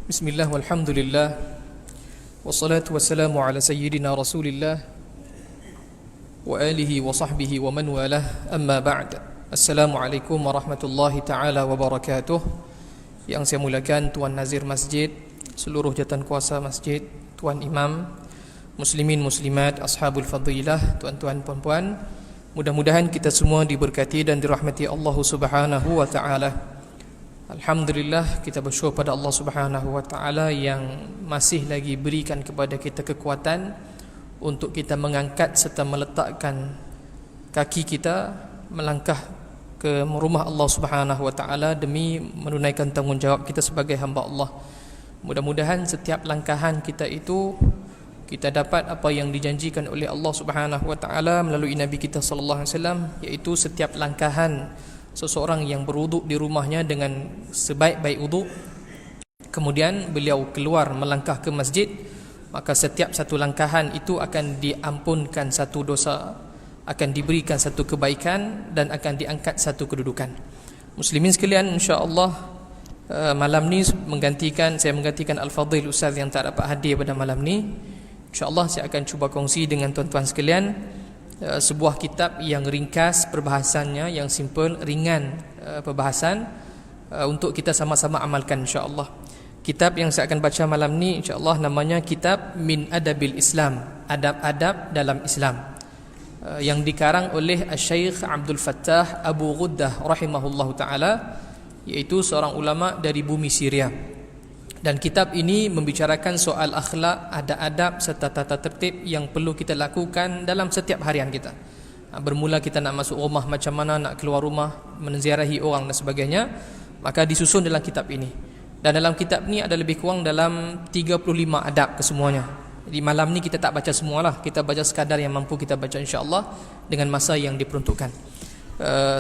Bismillah walhamdulillah wassalatu wassalamu ala sayyidina rasulillah wa alihi wa sahbihi wa man walah, amma ba'd. Assalamualaikum warahmatullahi ta'ala wabarakatuh. Yang saya muliakan Tuan Nazir Masjid, seluruh jawatan kuasa masjid, Tuan Imam, muslimin muslimat, ashabul fadilah, tuan-tuan puan-puan, mudah-mudahan kita semua diberkati dan dirahmati Allah Subhanahu wa ta'ala. Alhamdulillah, kita bersyukur pada Allah Subhanahu wa ta'ala yang masih lagi berikan kepada kita kekuatan untuk kita mengangkat serta meletakkan kaki kita melangkah ke rumah Allah Subhanahu wa ta'ala demi menunaikan tanggungjawab kita sebagai hamba Allah. Mudah-mudahan setiap langkahan kita itu kita dapat apa yang dijanjikan oleh Allah Subhanahu wa ta'ala melalui Nabi kita sallallahu alaihi wasallam, iaitu setiap langkahan seseorang yang berwuduk di rumahnya dengan sebaik-baik wuduk, kemudian beliau keluar melangkah ke masjid, maka setiap satu langkahan itu akan diampunkan satu dosa, akan diberikan satu kebaikan, dan akan diangkat satu kedudukan. Muslimin sekalian, insya-Allah malam ni saya menggantikan Al-Fadhil Ustaz yang tak dapat hadir pada malam ni. InsyaAllah saya akan cuba kongsi dengan tuan-tuan sekalian sebuah kitab yang ringkas perbahasannya, yang simple, ringan perbahasan, untuk kita sama-sama amalkan insya-Allah. Kitab yang saya akan baca malam ni insya-Allah namanya Kitab Min Adabil Islam, adab-adab dalam Islam, yang dikarang oleh Syekh Abdul Fattah Abu Ghuddah rahimahullahu taala, iaitu seorang ulama dari bumi Syria. Dan kitab ini membicarakan soal akhlak, adab-adab serta tata tertib yang perlu kita lakukan dalam setiap harian kita. Bermula kita nak masuk rumah, macam mana nak keluar rumah, menziarahi orang dan sebagainya, maka disusun dalam kitab ini. Dan dalam kitab ni ada lebih kurang dalam 35 adab kesemuanya. Di malam ni kita tak baca semualah, kita baca sekadar yang mampu kita baca insya-Allah dengan masa yang diperuntukkan.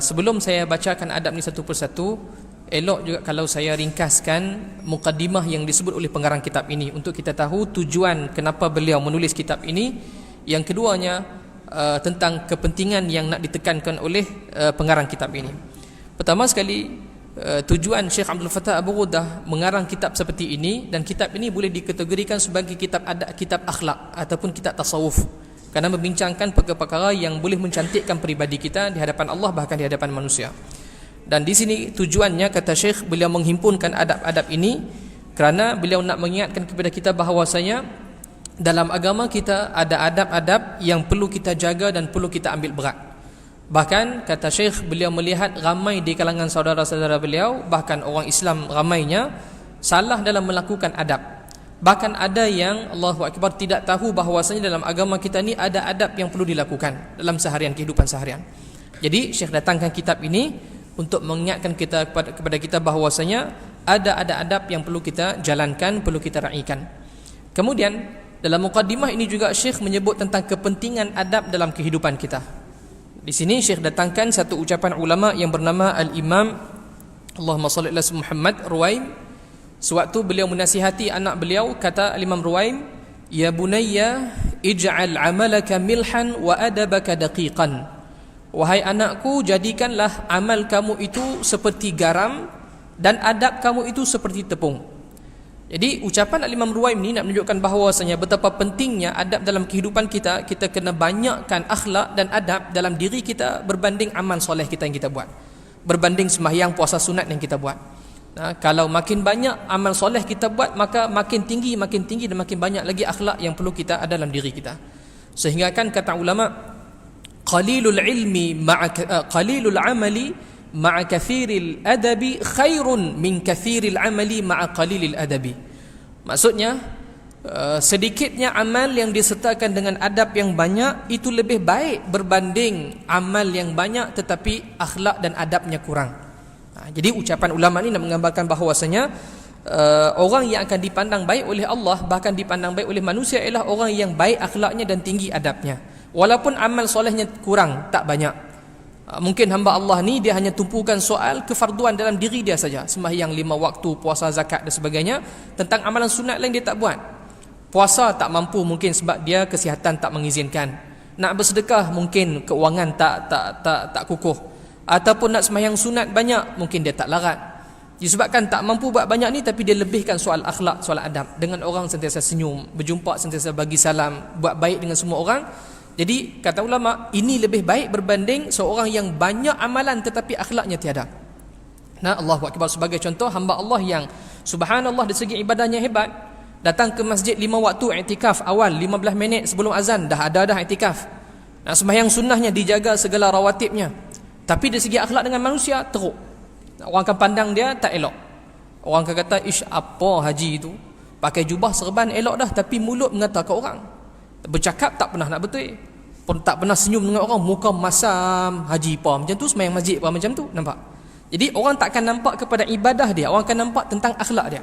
Sebelum saya bacakan adab ni satu persatu, elok juga kalau saya ringkaskan mukaddimah yang disebut oleh pengarang kitab ini untuk kita tahu tujuan kenapa beliau menulis kitab ini. Yang keduanya tentang kepentingan yang nak ditekankan oleh pengarang kitab ini. Pertama sekali, tujuan Syekh Abdul Fattah Abu Ghuddah mengarang kitab seperti ini, dan kitab ini boleh dikategorikan sebagai kitab adab, kitab akhlak ataupun kitab tasawuf, kerana membincangkan perkara-perkara yang boleh mencantikkan peribadi kita di hadapan Allah, bahkan di hadapan manusia. Dan di sini tujuannya, kata Syekh, beliau menghimpunkan adab-adab ini kerana beliau nak mengingatkan kepada kita bahawasanya dalam agama kita ada adab-adab yang perlu kita jaga dan perlu kita ambil berat. Bahkan kata Syekh, beliau melihat ramai di kalangan saudara-saudara beliau, bahkan orang Islam ramainya, salah dalam melakukan adab. Bahkan ada yang Allahu Akbar tidak tahu bahawasanya dalam agama kita ni ada adab yang perlu dilakukan dalam seharian, kehidupan seharian. Jadi Syekh datangkan kitab ini untuk mengingatkan kita kepada kita bahawasanya ada adab yang perlu kita jalankan, perlu kita raikan. Kemudian dalam mukaddimah ini juga Syekh menyebut tentang kepentingan adab dalam kehidupan kita. Di sini Syekh datangkan satu ucapan ulama yang bernama Al-Imam Allahumma salli ala Muhammad Ruwaim. Sewaktu beliau menasihati anak beliau, kata Al-Imam Ruwaim, "Ya bunayya ij'al 'amalaka milhan wa adabaka daqiqan." Wahai anakku, jadikanlah amal kamu itu seperti garam dan adab kamu itu seperti tepung. Jadi ucapan Al-Imam Ruwaim ni nak menunjukkan bahawasanya betapa pentingnya adab dalam kehidupan kita. Kita kena banyakkan akhlak dan adab dalam diri kita berbanding amal soleh kita yang kita buat, berbanding sembahyang, puasa sunat yang kita buat. Kalau makin banyak amal soleh kita buat, maka makin tinggi dan makin banyak lagi akhlak yang perlu kita ada dalam diri kita. Sehingga kan kata ulama, qalilul amali ma'a kathiril adabi khairun min kathiril amali ma'a qalilil adabi. Maksudnya sedikitnya amal yang disertakan dengan adab yang banyak itu lebih baik berbanding amal yang banyak tetapi akhlak dan adabnya kurang. Jadi ucapan ulama ni nak menggambarkan bahawasanya orang yang akan dipandang baik oleh Allah, bahkan dipandang baik oleh manusia, ialah orang yang baik akhlaknya dan tinggi adabnya. Walaupun amal solehnya kurang, tak banyak. Mungkin hamba Allah ni dia hanya tumpukan soal kefarduan dalam diri dia saja, sembahyang 5 waktu, puasa, zakat dan sebagainya. Tentang amalan sunat lain dia tak buat. Puasa tak mampu mungkin sebab dia kesihatan tak mengizinkan. Nak bersedekah mungkin keuangan tak kukuh. Ataupun nak sembahyang sunat banyak, mungkin dia tak larat. Disebabkan tak mampu buat banyak ni, tapi dia lebihkan soal akhlak, soal adab. Dengan orang sentiasa senyum, berjumpa sentiasa bagi salam, buat baik dengan semua orang. Jadi kata ulama, ini lebih baik berbanding seorang yang banyak amalan tetapi akhlaknya tiada. Nah, Allahu Akbar. Sebagai contoh, hamba Allah yang subhanallah dari segi ibadahnya hebat, datang ke masjid 5 waktu iktikaf awal 15 minit sebelum azan dah iktikaf. Nah, sembahyang sunnahnya dijaga segala rawatibnya. Tapi dari segi akhlak dengan manusia teruk. Orang akan pandang dia tak elok. Orang akan kata, ish, apa haji itu, pakai jubah serban elok dah, tapi mulut mengata ke orang, bercakap tak pernah nak betul, pun tak pernah senyum dengan orang, muka masam, haji apa macam tu, sembahyang masjid apa macam tu, nampak? Jadi orang tak akan nampak kepada ibadah dia, orang akan nampak tentang akhlak dia.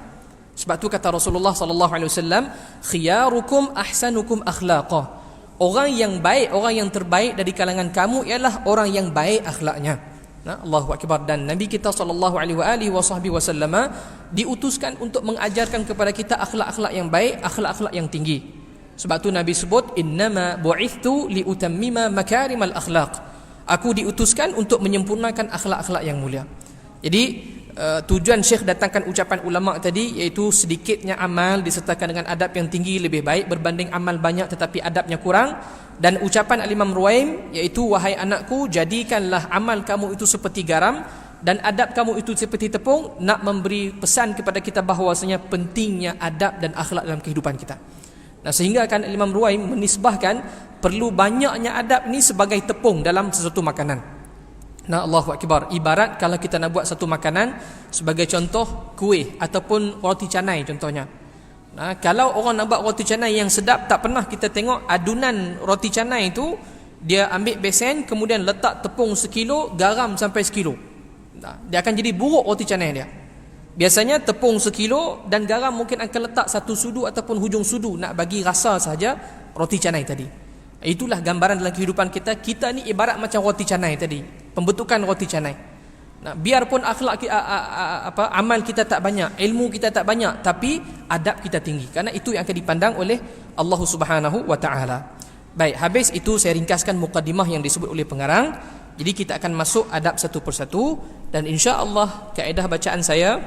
Sebab tu kata Rasulullah sallallahu alaihi wasallam, khiyarukum ahsanukum akhlaqa. Orang yang baik, orang yang terbaik dari kalangan kamu ialah orang yang baik akhlaknya. Nah, Allahu Akbar. Dan Nabi kita sallallahu alaihi wasallam diutuskan untuk mengajarkan kepada kita akhlak-akhlak yang baik, akhlak-akhlak yang tinggi. Sebab tu Nabi sebut, innama bu'ithtu liutammima makarimal akhlaq. Aku diutuskan untuk menyempurnakan akhlak-akhlak yang mulia. Jadi tujuan Syekh datangkan ucapan ulama tadi, iaitu sedikitnya amal disertakan dengan adab yang tinggi lebih baik berbanding amal banyak tetapi adabnya kurang. Dan ucapan Al-Imam Ruwaim, iaitu wahai anakku, jadikanlah amal kamu itu seperti garam dan adab kamu itu seperti tepung. Nak memberi pesan kepada kita bahawasanya pentingnya adab dan akhlak dalam kehidupan kita. Nah, sehingga kan Imam Ruwaim menisbahkan perlu banyaknya adab ni sebagai tepung dalam sesuatu makanan. Nah, Allahu Akbar. Ibarat kalau kita nak buat satu makanan, sebagai contoh kuih ataupun roti canai contohnya. Nah, kalau orang nak buat roti canai yang sedap, tak pernah kita tengok adunan roti canai itu dia ambil besen, kemudian letak tepung 1 kilo, garam sampai 1 kilo. Nah, dia akan jadi buruk roti canai dia. Biasanya tepung 1 kilo dan garam mungkin akan letak 1 sudu ataupun hujung sudu, nak bagi rasa saja roti canai tadi. Itulah gambaran dalam kehidupan kita. Kita ni ibarat macam roti canai tadi, pembentukan roti canai. Nah, biarpun akhlak amal kita tak banyak, ilmu kita tak banyak, tapi adab kita tinggi, kerana itu yang akan dipandang oleh Allah Subhanahu wa taala. Baik, habis itu saya ringkaskan mukadimah yang disebut oleh pengarang. Jadi kita akan masuk adab satu persatu, dan insya-Allah kaedah bacaan saya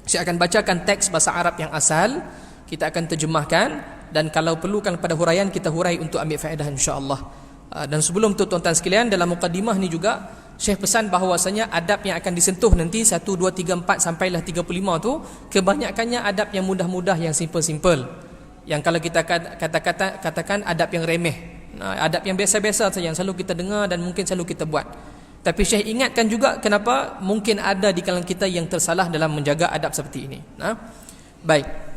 akan bacakan teks bahasa Arab yang asal, kita akan terjemahkan, dan kalau perlukan pada huraian kita hurai untuk ambil faedah insya-Allah. Dan sebelum tu tuan-tuan sekalian, dalam mukadimah ni juga Syekh pesan bahawasanya adab yang akan disentuh nanti 1, 2, 3, 4 sampailah 35 tu, kebanyakannya adab yang mudah-mudah, yang simple-simple, yang kalau kita katakan adab yang remeh, adab yang biasa-biasa saja, yang selalu kita dengar dan mungkin selalu kita buat. Tapi Syekh ingatkan juga kenapa mungkin ada di kalangan kita yang tersalah dalam menjaga adab seperti ini. Baik.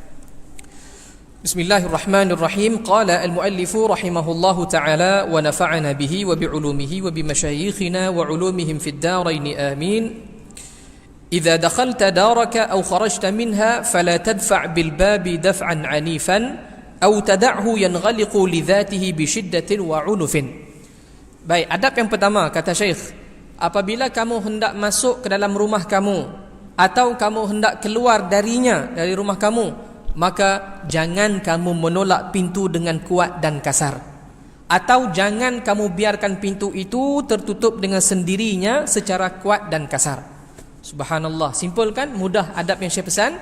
Bismillahirrahmanirrahim. Qala al-muallifu rahimahullahu ta'ala wa nafa'ana bihi wa bi'ulumihi wa bimashayikhina wa ulumihim fid darain amin. Idza dakhalta daraka aw kharajta minha fala tadfa' bil babi daf'an 'anifan aw tad'hu yanghaliqu li dhatihi bi shiddatin wa 'unufin. Baik, adab yang pertama kata Syekh, apabila kamu hendak masuk ke dalam rumah kamu atau kamu hendak keluar darinya, dari rumah kamu, maka jangan kamu menolak pintu dengan kuat dan kasar, atau jangan kamu biarkan pintu itu tertutup dengan sendirinya secara kuat dan kasar. Subhanallah, simple kan, mudah adab yang Syekh pesan,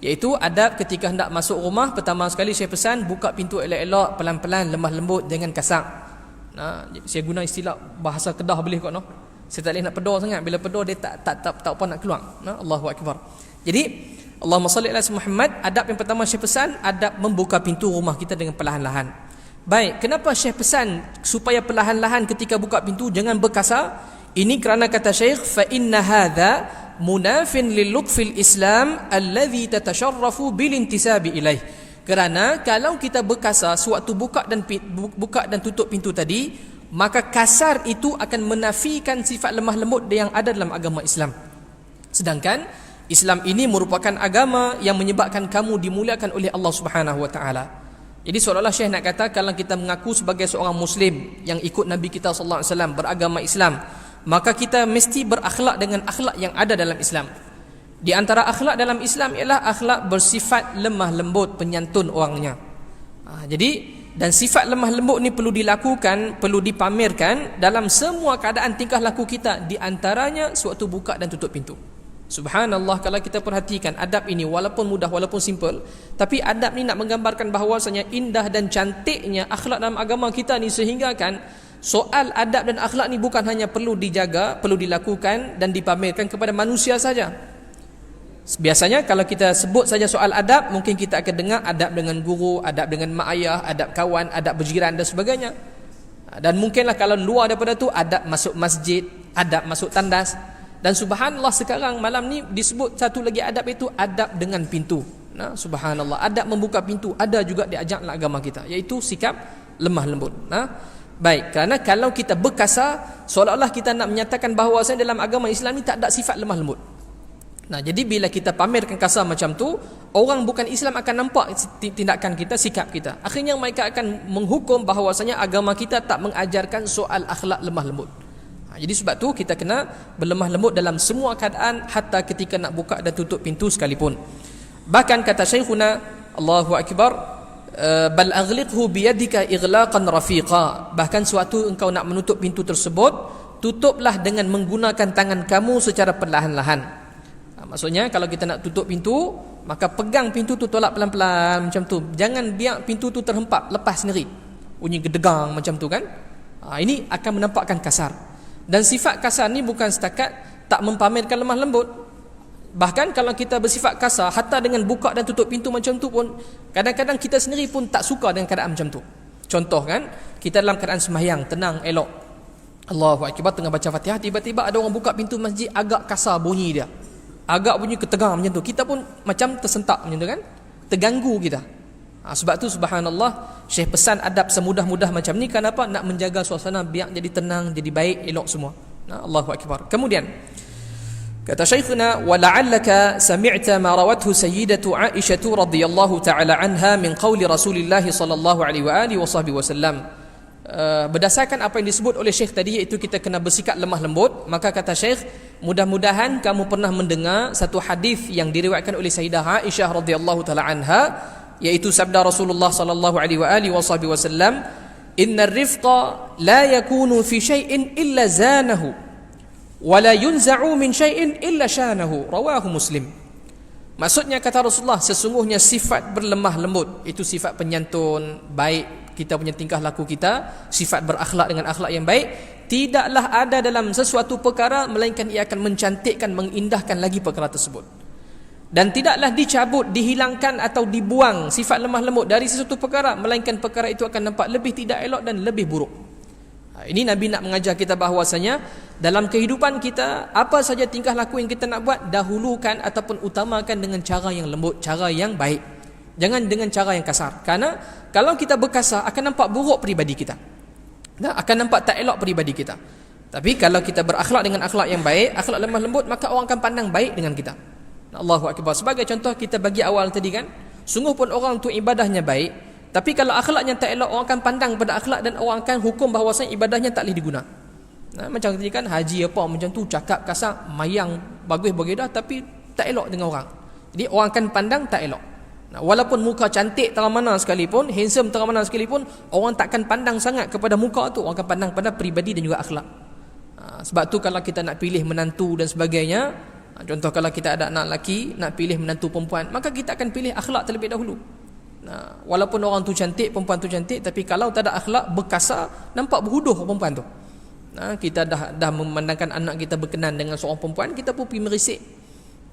iaitu adab ketika hendak masuk rumah. Pertama sekali Syekh pesan, buka pintu elok-elok, pelan-pelan, lemah lembut, jangan kasar. Saya guna istilah bahasa Kedah boleh kot, no? Saya tak boleh nak pedor sangat, bila pedor dia tak apa nak keluar. Allahu Akbar. Jadi Allahumma salli ala Muhammad. Adab yang pertama Syekh pesan, adab membuka pintu rumah kita dengan perlahan-lahan. Baik, kenapa Syekh pesan supaya perlahan-lahan ketika buka pintu, jangan berkasar? Ini kerana kata Syekh, fa inna hadza munafin lil lutfil Islam alladhi tatasharrafu bil intisabi ilaih. Kerana kalau kita berkasar sewaktu buka dan tutup pintu tadi, maka kasar itu akan menafikan sifat lemah lembut yang ada dalam agama Islam. Sedangkan Islam ini merupakan agama yang menyebabkan kamu dimuliakan oleh Allah Subhanahu wa taala. Jadi seolah-olah Syekh nak kata, kalau kita mengaku sebagai seorang muslim yang ikut Nabi kita sallallahu alaihi wasallam, beragama Islam, maka kita mesti berakhlak dengan akhlak yang ada dalam Islam. Di antara akhlak dalam Islam ialah akhlak bersifat lemah lembut, penyantun orangnya. Jadi, dan sifat lemah lembut ni perlu dilakukan, perlu dipamerkan dalam semua keadaan tingkah laku kita, di antaranya sewaktu buka dan tutup pintu. Subhanallah, kalau kita perhatikan adab ini walaupun mudah, walaupun simple, tapi adab ni nak menggambarkan bahawasanya indah dan cantiknya akhlak dalam agama kita ni, sehingga kan soal adab dan akhlak ni bukan hanya perlu dijaga, perlu dilakukan dan dipamerkan kepada manusia saja. Biasanya kalau kita sebut saja soal adab, mungkin kita akan dengar adab dengan guru, adab dengan mak ayah, adab kawan, adab berjiran dan sebagainya. Dan mungkinlah kalau luar daripada tu, adab masuk masjid, adab masuk tandas. Dan subhanallah, sekarang malam ni disebut satu lagi adab, itu adab dengan pintu. Nah, subhanallah, adab membuka pintu ada juga diajak dalam agama kita, iaitu sikap lemah lembut. Nah, baik, kerana kalau kita berkasar, seolah-olah kita nak menyatakan bahawasanya dalam agama Islam ni tak ada sifat lemah lembut. Nah, jadi bila kita pamerkan kasar macam tu, orang bukan Islam akan nampak tindakan kita, sikap kita. Akhirnya mereka akan menghukum bahawasanya agama kita tak mengajarkan soal akhlak lemah lembut. Jadi sebab tu kita kena berlemah lembut dalam semua keadaan, hatta ketika nak buka dan tutup pintu sekalipun. Bahkan kata Syekhuna, Allahu Akbar, bal aghliqhu biyadika ighlaqan rafiqa. Bahkan suatu engkau nak menutup pintu tersebut, tutuplah dengan menggunakan tangan kamu secara perlahan-lahan. Maksudnya kalau kita nak tutup pintu, maka pegang pintu tu, tolak pelan-pelan macam tu. Jangan biar pintu tu terhempap, lepas sendiri, bunyi gedegang macam tu kan. Ini akan menampakkan kasar. Dan sifat kasar ni bukan setakat tak mempamerkan lemah lembut. Bahkan kalau kita bersifat kasar, hatta dengan buka dan tutup pintu macam tu pun, kadang-kadang kita sendiri pun tak suka dengan keadaan macam tu. Contoh kan, kita dalam keadaan sembahyang, tenang, elok, Allahu Akbar, tengah baca Fatihah, tiba-tiba ada orang buka pintu masjid, agak kasar bunyi dia, agak bunyi ketegang macam tu, kita pun macam tersentak macam tu kan, terganggu kita. Sebab tu subhanallah, Syekh pesan adab semudah-mudah macam ni. Kenapa? Nak menjaga suasana biar jadi tenang, jadi baik, elok semua. Allahu Akbar. Kemudian kata Syekhuna, wa la'allaka sami'ta ma rawathu sayyidatu Aisyah radhiyallahu ta'ala anha min qawli Rasulillah sallallahu alaihi wa alihi wasallam. Berdasarkan apa yang disebut oleh Syekh tadi, iaitu kita kena bersikap lemah lembut, maka kata Syekh, mudah-mudahan kamu pernah mendengar satu hadis yang diriwayatkan oleh Sayyidah Aisyah radhiyallahu ta'ala anha, yaitu sabda Rasulullah sallallahu alaihi wa alihi wasallam, innar rifqa la yakunu fi syai'in illa zanahu wa la yunza'u min syai'in illa syanahu, rawahu Muslim. Maksudnya kata Rasulullah, sesungguhnya sifat berlemah lembut, itu sifat penyantun, baik kita punya tingkah laku kita, sifat berakhlak dengan akhlak yang baik, tidaklah ada dalam sesuatu perkara melainkan ia akan mencantikkan, mengindahkan lagi perkara tersebut. Dan tidaklah dicabut, dihilangkan atau dibuang sifat lemah lembut dari sesuatu perkara, melainkan perkara itu akan nampak lebih tidak elok dan lebih buruk. Ini Nabi nak mengajar kita bahawasanya dalam kehidupan kita, apa saja tingkah laku yang kita nak buat, dahulukan ataupun utamakan dengan cara yang lembut, cara yang baik, jangan dengan cara yang kasar. Karena kalau kita berkasar, akan nampak buruk peribadi kita, akan nampak tak elok peribadi kita. Tapi kalau kita berakhlak dengan akhlak yang baik, akhlak lemah lembut, maka orang akan pandang baik dengan kita. Allahu Akbar. Sebagai contoh kita bagi awal tadi kan, sungguh pun orang tu ibadahnya baik, tapi kalau akhlaknya tak elok, orang akan pandang pada akhlak dan orang akan hukum bahawasanya ibadahnya tak boleh diguna. Macam tadi kan, haji apa macam tu, cakap kasar, mayang bagus dah, tapi tak elok dengan orang. Jadi orang akan pandang tak elok. Walaupun muka cantik terang mana sekalipun, handsome terang mana sekalipun, orang takkan pandang sangat kepada muka tu, orang akan pandang pada peribadi dan juga akhlak. Sebab tu kalau kita nak pilih menantu dan sebagainya, contoh kalau kita ada anak lelaki, nak pilih menantu perempuan, maka kita akan pilih akhlak terlebih dahulu. Walaupun orang tu cantik, perempuan tu cantik, tapi kalau tak ada akhlak, berkasar, nampak berhuduh perempuan tu. Kita dah memandangkan anak kita berkenan dengan seorang perempuan, kita pun pergi merisik.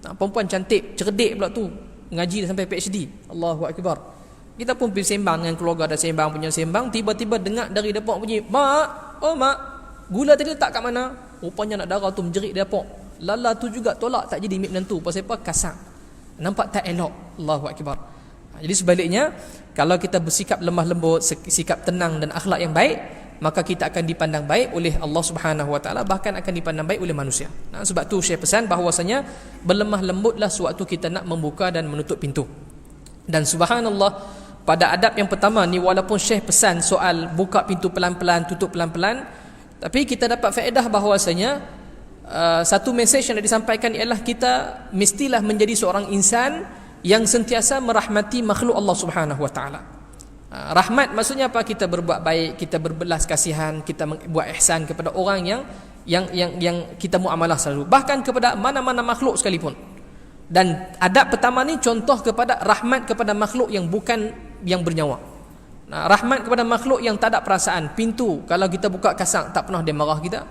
Perempuan cantik, cerdik pula tu, ngaji dah sampai PhD. Allahu Akbar. Kita pun pergi sembang dengan keluarga, dah sembang punya sembang, tiba-tiba dengar dari dapur bunyi, mak, oh mak, gula tadi letak kat mana? Rupanya nak darah tu menjerit dapur. Lala tu juga tolak tak jadi mik menantu. Pasal apa? Kasar, nampak tak elok. Allahu Akbar. Jadi sebaliknya, kalau kita bersikap lemah lembut, sikap tenang dan akhlak yang baik, maka kita akan dipandang baik oleh Allah Subhanahu Wa Taala, bahkan akan dipandang baik oleh manusia. Sebab tu Syekh pesan bahawasanya berlemah lembutlah sewaktu kita nak membuka dan menutup pintu. Dan subhanallah, pada adab yang pertama ni, walaupun Syekh pesan soal buka pintu pelan-pelan, tutup pelan-pelan, tapi kita dapat faedah bahawasanya satu mesej yang disampaikan ialah kita mestilah menjadi seorang insan yang sentiasa merahmati makhluk Allah Subhanahu Wa Taala. Rahmat maksudnya apa? Kita berbuat baik, kita berbelas kasihan, kita buat ihsan kepada orang yang yang kita muamalah selalu, bahkan kepada mana-mana makhluk sekalipun. Dan adab pertama ni contoh kepada rahmat kepada makhluk yang bukan yang bernyawa. Rahmat kepada makhluk yang tak ada perasaan. Pintu kalau kita buka kasar tak pernah dia marah kita.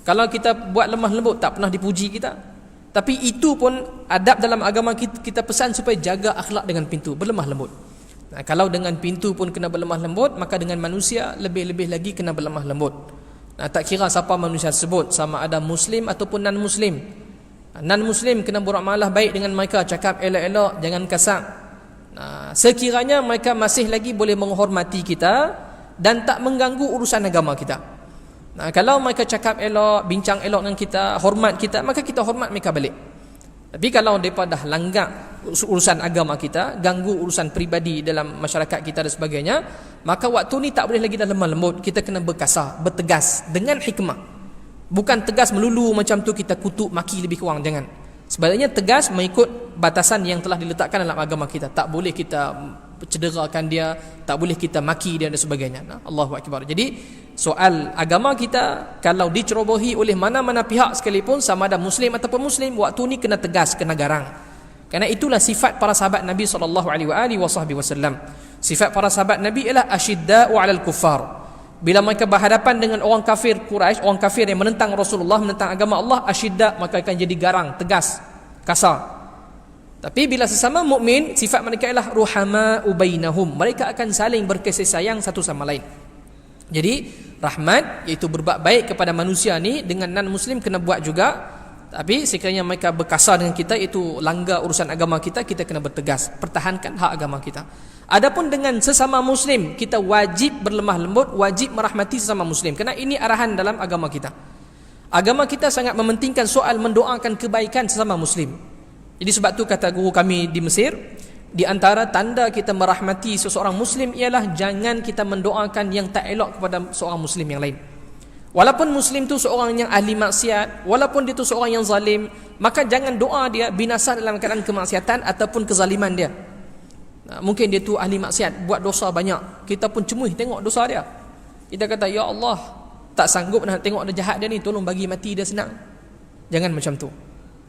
Kalau kita buat lemah lembut tak pernah dipuji kita. Tapi itu pun adab dalam agama kita pesan supaya jaga akhlak dengan pintu, berlemah lembut. Kalau dengan pintu pun kena berlemah lembut, maka dengan manusia lebih-lebih lagi kena berlemah lembut. Tak kira siapa manusia tersebut, sama ada muslim ataupun non-muslim. Non-muslim kena beramalah baik dengan mereka, cakap elok-elok, jangan kasar. Sekiranya mereka masih lagi boleh menghormati kita dan tak mengganggu urusan agama kita. Kalau mereka cakap elok, bincang elok dengan kita, hormat kita, maka kita hormat mereka balik. Tapi kalau mereka dah langgar urusan agama kita, ganggu urusan peribadi dalam masyarakat kita dan sebagainya, maka waktu ni tak boleh lagi dah lemah lembut. Kita kena berkasar, bertegas dengan hikmah. Bukan tegas melulu macam tu kita kutuk, maki lebih kurang, jangan. Sebaliknya tegas mengikut batasan yang telah diletakkan dalam agama kita. Tak boleh kita cederakan dia, tak boleh kita maki dia dan sebagainya. Allahu Akbar. Jadi soal agama kita kalau dicerobohi oleh mana-mana pihak sekalipun, sama ada muslim ataupun muslim, waktu ni kena tegas, kena garang. Kerana itulah sifat para sahabat Nabi SAW. Sifat para sahabat Nabi ialah asyidda'u 'alal kuffar. Bila mereka berhadapan dengan orang kafir Quraisy, orang kafir yang menentang Rasulullah, menentang agama Allah, asyidda, maka akan jadi garang, tegas, kasar. Tapi bila sesama mukmin, sifat mereka ialah ruhama'u bainahum. Mereka akan saling berkasih sayang satu sama lain. Jadi rahmat, iaitu berbuat baik kepada manusia ni, dengan non-muslim kena buat juga. Tapi sekiranya mereka berkasar dengan kita, itu langgar urusan agama kita, kita kena bertegas, pertahankan hak agama kita. Adapun dengan sesama muslim, kita wajib berlemah lembut, wajib merahmati sesama muslim. Kerana ini arahan dalam agama kita. Agama kita sangat mementingkan soal mendoakan kebaikan sesama muslim. Jadi sebab tu kata guru kami di Mesir, di antara tanda kita merahmati seseorang muslim ialah jangan kita mendoakan yang tak elok kepada seorang muslim yang lain. Walaupun muslim tu seorang yang ahli maksiat, walaupun dia tu seorang yang zalim, maka jangan doa dia binasa dalam keadaan kemaksiatan ataupun kezaliman dia. Mungkin dia tu ahli maksiat, buat dosa banyak, kita pun cemuih tengok dosa dia. Kita kata, ya Allah, tak sanggup nak tengok dia jahat dia ni, tolong bagi mati dia senang. Jangan macam tu.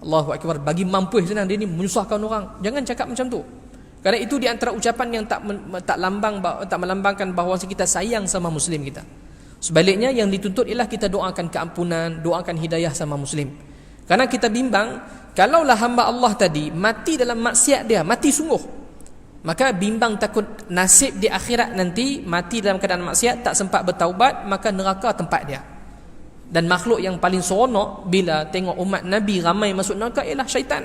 Allahu Akbar. Bagi mampu senang, dia ni menyusahkan orang. Jangan cakap macam tu. Kerana itu di antara ucapan yang tak melambangkan bahawa kita sayang sama muslim kita. Sebaliknya yang dituntut ialah kita doakan keampunan, doakan hidayah sama muslim. Kerana kita bimbang, kalaulah hamba Allah tadi mati dalam maksiat dia, mati sungguh, maka bimbang takut nasib di akhirat nanti mati dalam keadaan maksiat, tak sempat bertaubat, maka neraka tempat dia. Dan makhluk yang paling seronok bila tengok umat Nabi ramai masuk neraka ialah syaitan.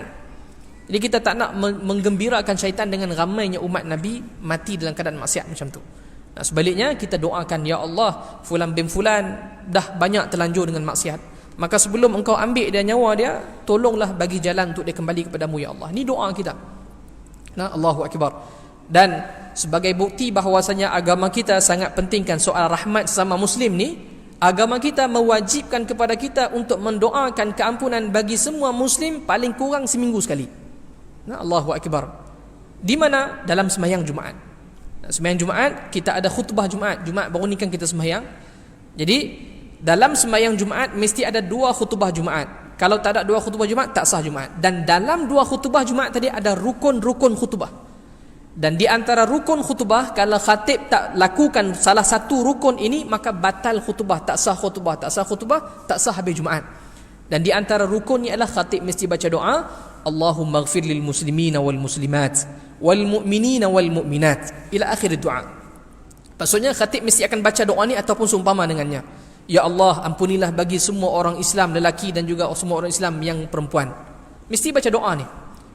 Jadi kita tak nak menggembirakan syaitan dengan ramainya umat Nabi mati dalam keadaan maksiat macam tu. Sebaliknya kita doakan, ya Allah, fulan bin fulan dah banyak terlanjur dengan maksiat, maka sebelum engkau ambil dia nyawa dia, tolonglah bagi jalan untuk dia kembali kepadamu, ya Allah. Ini doa kita. Allahu Akbar. Dan sebagai bukti bahawasanya agama kita sangat pentingkan soal rahmat sesama muslim ni, agama kita mewajibkan kepada kita untuk mendoakan keampunan bagi semua muslim paling kurang seminggu sekali. Allahu Akbar. Di mana? Dalam sembahyang Jumaat. Sembahyang Jumaat kita ada khutbah Jumaat. Jumaat baru ni kan kita sembahyang. Jadi dalam sembahyang Jumaat mesti ada 2 khutbah Jumaat. Kalau tak ada 2 khutbah Jumaat, tak sah Jumaat. Dan dalam 2 khutbah Jumaat tadi ada rukun-rukun khutbah. Dan di antara rukun khutbah, kalau khatib tak lakukan salah satu rukun ini, maka batal khutbah, tak sah khutbah, tak sah khutbah, tak sah habis Jumaat. Dan di antara rukunnya adalah khatib mesti baca doa, Allahumma ighfir lil muslimina wal muslimat wal mu'minina wal mu'minat ila akhir doa. Maksudnya khatib mesti akan baca doa ni ataupun seumpama dengannya. Ya Allah, ampunilah bagi semua orang Islam lelaki dan juga semua orang Islam yang perempuan. Mesti baca doa ni.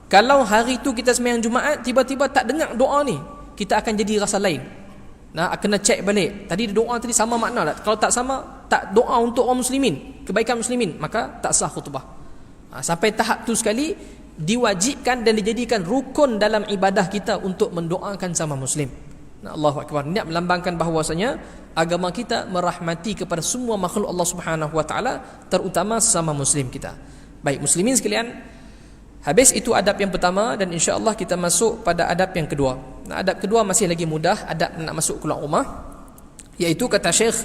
Kalau hari tu kita sembahyang Jumaat tiba-tiba tak dengar doa ni, kita akan jadi rasa lain. Kena cek balik. Tadi doa tadi sama makna tak? Kalau tak sama, tak doa untuk orang muslimin, kebaikan muslimin, maka tak sah khutbah. Sampai tahap tu sekali diwajibkan dan dijadikan rukun dalam ibadah kita untuk mendoakan sama muslim. Allahu Akbar. Ini melambangkan bahawasanya agama kita merahmati kepada semua makhluk Allah Subhanahu Wa Taala, terutama sesama muslim kita. Baik muslimin sekalian, habis itu adab yang pertama dan insya-Allah kita masuk pada adab yang kedua. Adab kedua masih lagi mudah, adab nak masuk keluar rumah, iaitu kata Syekh,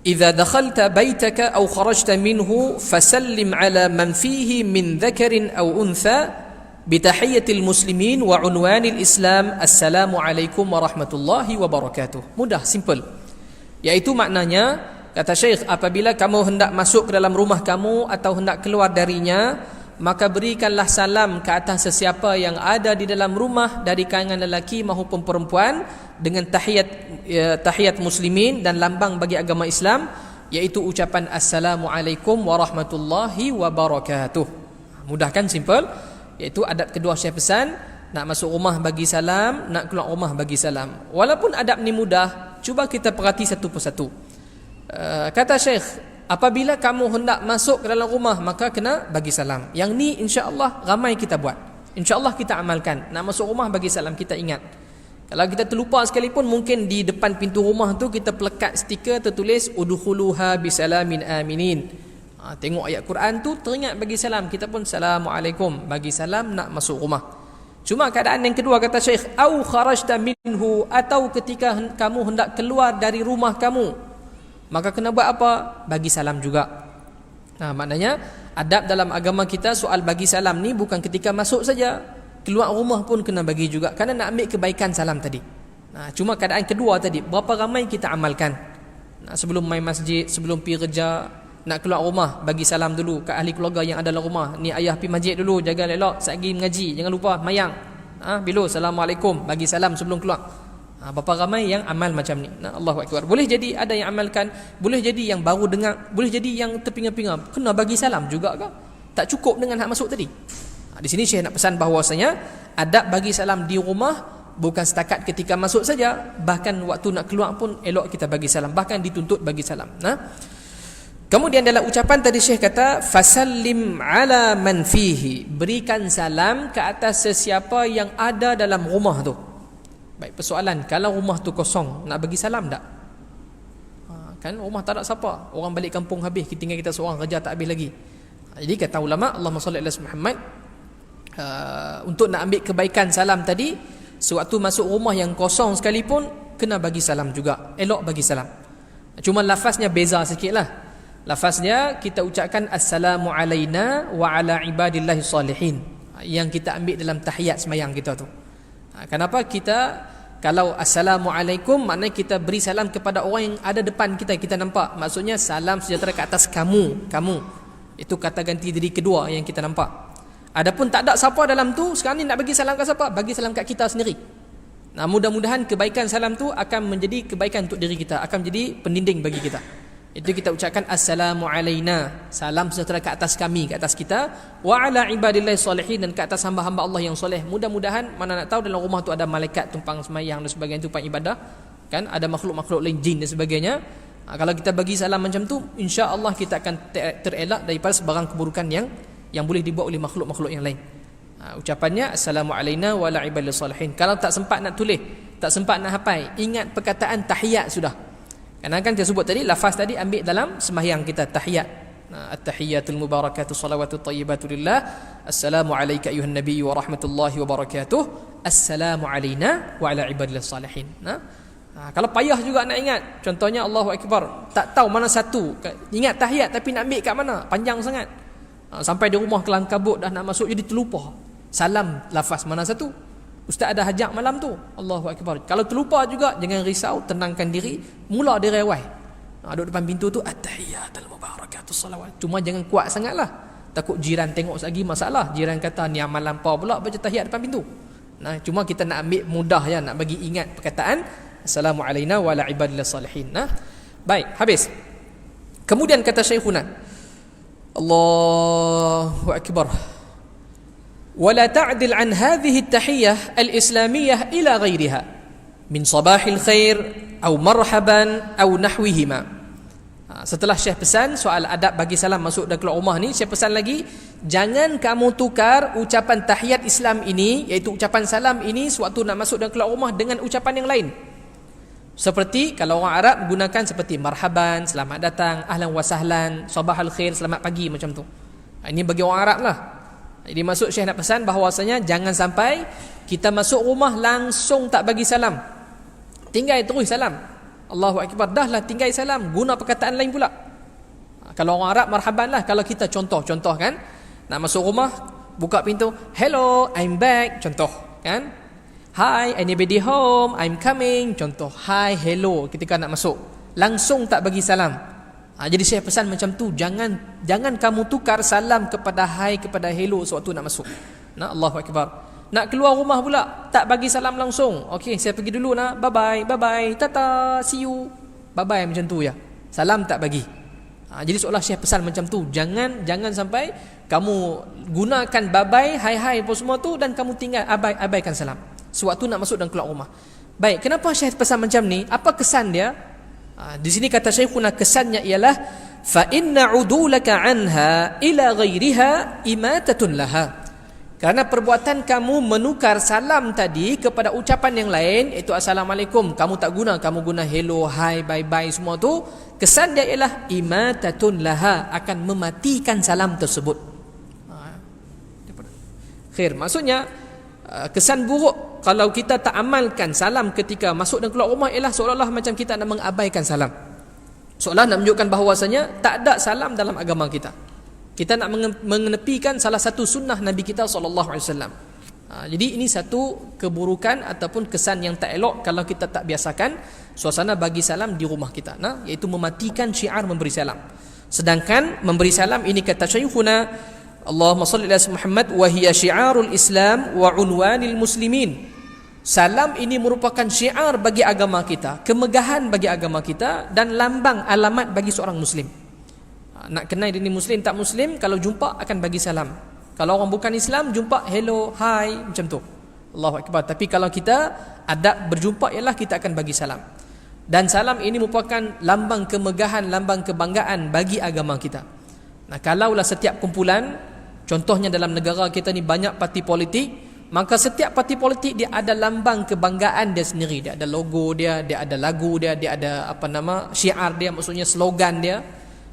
idza dakhalta baitaka aw kharajta minhu fasallim ala man fihi min dhakarin aw untha bitahiyatil muslimin wa unwanil islam assalamu alaikum warahmatullahi wabarakatuh. Mudah, simple. Iaitu maknanya, kata Syekh, apabila kamu hendak masuk ke dalam rumah kamu atau hendak keluar darinya, maka berikanlah salam ke atas sesiapa yang ada di dalam rumah dari kalangan lelaki maupun perempuan dengan tahiyat muslimin dan lambang bagi agama Islam, iaitu ucapan assalamualaikum warahmatullahi wabarakatuh. Mudah kan, simple. Iaitu adab kedua Syekh pesan, nak masuk rumah bagi salam, nak keluar rumah bagi salam. Walaupun adab ni mudah, cuba kita perhati satu persatu. Kata Syekh, apabila kamu hendak masuk ke dalam rumah, maka kena bagi salam. Yang ni insya-Allah ramai kita buat. Insya-Allah kita amalkan. Nak masuk rumah bagi salam, kita ingat. Kalau kita terlupa sekalipun, mungkin di depan pintu rumah tu kita pelekat stiker tertulis udkhuluha bisalamin aminin. Tengok ayat Quran tu, teringat bagi salam. Kita pun assalamualaikum, bagi salam nak masuk rumah. Cuma keadaan yang kedua, kata Syekh, au kharajta minhu, atau ketika kamu hendak keluar dari rumah kamu, maka kena buat apa? Bagi salam juga. Maknanya adab dalam agama kita soal bagi salam ni bukan ketika masuk saja, keluar rumah pun kena bagi juga, kerana nak ambil kebaikan salam tadi. Cuma keadaan kedua tadi, berapa ramai kita amalkan? Sebelum main masjid, sebelum pergi kerja, nak keluar rumah, bagi salam dulu ke ahli keluarga yang ada dalam rumah. Ni ayah pergi masjid dulu, jaga elok, satgi mengaji, jangan lupa mayang. Bila assalamualaikum, bagi salam sebelum keluar. Berapa ramai yang amal macam ni. Allahu akbar. Boleh jadi ada yang amalkan, boleh jadi yang baru dengar, boleh jadi yang terpinga-pinga, kena bagi salam juga ke? Tak cukup dengan hak masuk tadi. Di sini Syekh nak pesan bahawasanya adab bagi salam di rumah bukan setakat ketika masuk saja, bahkan waktu nak keluar pun elok kita bagi salam, bahkan dituntut bagi salam. Kemudian dalam ucapan tadi Syekh kata fasallim ala man fihi, berikan salam ke atas sesiapa yang ada dalam rumah tu. Baik, persoalan, kalau rumah tu kosong, nak bagi salam tak? Kan rumah tak ada siapa, orang balik kampung habis, tinggal kita seorang, kerja tak habis lagi. Jadi kata ulama, Allahumma salli ala Muhammad, untuk nak ambil kebaikan salam tadi, sewaktu masuk rumah yang kosong sekalipun, kena bagi salam juga, elok bagi salam. Cuma lafaznya beza sikit lah. Lafaznya kita ucapkan assalamu alaina wa ala ibadillahi salihin, yang kita ambil dalam tahiyat semayang kita tu. Kenapa kita, kalau assalamualaikum, maknanya kita beri salam kepada orang yang ada depan kita, kita nampak. Maksudnya salam sejahtera ke atas kamu. Itu kata ganti diri kedua yang kita nampak. Adapun tak ada siapa dalam tu, sekarang ni nak bagi salam kat siapa? Bagi salam kat kita sendiri. Mudah-mudahan kebaikan salam tu akan menjadi kebaikan untuk diri kita, akan menjadi pendinding bagi kita. Itu kita ucapkan assalamu alaina, salam sejahtera ke atas kami, ke atas kita, wa ala ibadillahi salihin, dan ke atas hamba-hamba Allah yang soleh. Mudah-mudahan, mana nak tahu dalam rumah tu ada malaikat tumpang semayang dan sebagainya, tumpang ibadah, kan ada makhluk-makhluk lain, jin dan sebagainya. Kalau kita bagi salam macam tu, insya-Allah kita akan terelak daripada sebarang keburukan yang boleh dibuat oleh makhluk-makhluk yang lain. Ucapannya assalamu alaina wa ala ibadillahi salihin. Kalau tak sempat nak tulis, tak sempat nak hafal, ingat perkataan tahiyat sudah. Karena kan dia sebut tadi, lafaz tadi ambil dalam sembahyang kita, tahiyat. At-tahiyatul mubarakatuh salawatut tayyibatu lillah. Assalamu alayka ayuhan nabiy wa rahmatullahi wa barakatuh. Assalamu alayna wa ala ibadillah salihin. Kalau payah juga nak ingat, contohnya Allahu akbar, tak tahu mana satu, ingat tahiyat tapi nak ambil kat mana, panjang sangat. Sampai di rumah kelang kabut dah nak masuk, jadi terlupa salam lafaz mana satu. Ustaz ada hajat malam tu, Allahu akbar. Kalau terlupa juga, jangan risau, tenangkan diri, mula dari awal. Duduk depan pintu tu, at-tahiyatul mubarakatuh salawat. Cuma jangan kuat sangatlah, takut jiran tengok lagi masalah. Jiran kata ni amal lampau pula baca tahiyat depan pintu. Cuma kita nak ambil mudah ya, nak bagi ingat perkataan assalamu alaina wa ala ibadillah salihin. Baik, habis. Kemudian kata Syekhuna, Allahu akbar. ولا تعدل عن هذه التحية الإسلامية إلى غيرها من صباح الخير أو مرحبا أو نحوهما. Setelah Syekh pesan soal adab bagi salam masuk dan keluar rumah ni, Syekh pesan lagi, jangan kamu tukar ucapan tahiyat Islam ini, iaitu ucapan salam ini, sewaktu nak masuk dan keluar rumah dengan ucapan yang lain. Seperti kalau orang Arab gunakan seperti marhaban, selamat datang, ahlan wa sahlan, sabahal khair, selamat pagi, macam tu. Ini bagi orang Arab lah. Jadi masuk Syekh nak pesan bahawasanya jangan sampai kita masuk rumah langsung tak bagi salam, tinggal terus salam, Allahu Akbar, dah lah tinggal salam, guna perkataan lain pula. Kalau orang Arab marhaban lah. Kalau kita contoh kan, nak masuk rumah, buka pintu, hello, I'm back, contoh kan. Hi, anybody home, I'm coming, contoh. Hi, hello ketika nak masuk, langsung tak bagi salam. Jadi saya pesan macam tu, jangan kamu tukar salam kepada hi kepada hello sewaktu nak masuk. Allahu Akbar. Nak keluar rumah pula, tak bagi salam langsung. Okey, saya pergi dulu nak. Bye bye, tata, see you. Bye macam tu ya. Salam tak bagi. Jadi seolah Syekh pesan macam tu. Jangan sampai kamu gunakan bye hai apa semua tu dan kamu tinggal abaikan salam sewaktu nak masuk dan keluar rumah. Baik, kenapa Syekh pesan macam ni? Apa kesan dia? Di sini kata Syekhuna, kesannya ialah fa inna udulaka anha ila ghairiha imatatun laha. Kerana perbuatan kamu menukar salam tadi kepada ucapan yang lain, iaitu assalamualaikum, kamu tak guna, kamu guna hello, hi, bye semua tu, kesan dia ialah imatatun laha, akan mematikan salam tersebut. Khair, maksudnya kesan buruk kalau kita tak amalkan salam ketika masuk dan keluar rumah ialah seolah-olah macam kita nak mengabaikan salam. Seolah nak menunjukkan bahawasanya tak ada salam dalam agama kita. Kita nak mengenepikan salah satu sunnah Nabi kita SAW. Jadi ini satu keburukan ataupun kesan yang tak elok kalau kita tak biasakan suasana bagi salam di rumah kita, iaitu mematikan syiar memberi salam. Sedangkan memberi salam ini kata Syekhuna, Allahumma salli ala Muhammad wa hiya syiarul Islam wa unwanil muslimin. Salam ini merupakan syiar bagi agama kita, kemegahan bagi agama kita, dan lambang alamat bagi seorang muslim. Nak kenal ini muslim tak muslim, kalau jumpa akan bagi salam. Kalau orang bukan Islam, jumpa hello, hi, macam tu. Allahu Akbar. Tapi kalau kita adab berjumpa ialah kita akan bagi salam. Dan salam ini merupakan lambang kemegahan, lambang kebanggaan bagi agama kita. Kalaulah setiap kumpulan, contohnya dalam negara kita ni banyak parti politik, maka setiap parti politik dia ada lambang kebanggaan dia sendiri. Dia ada logo dia ada lagu dia ada syiar dia, maksudnya slogan dia.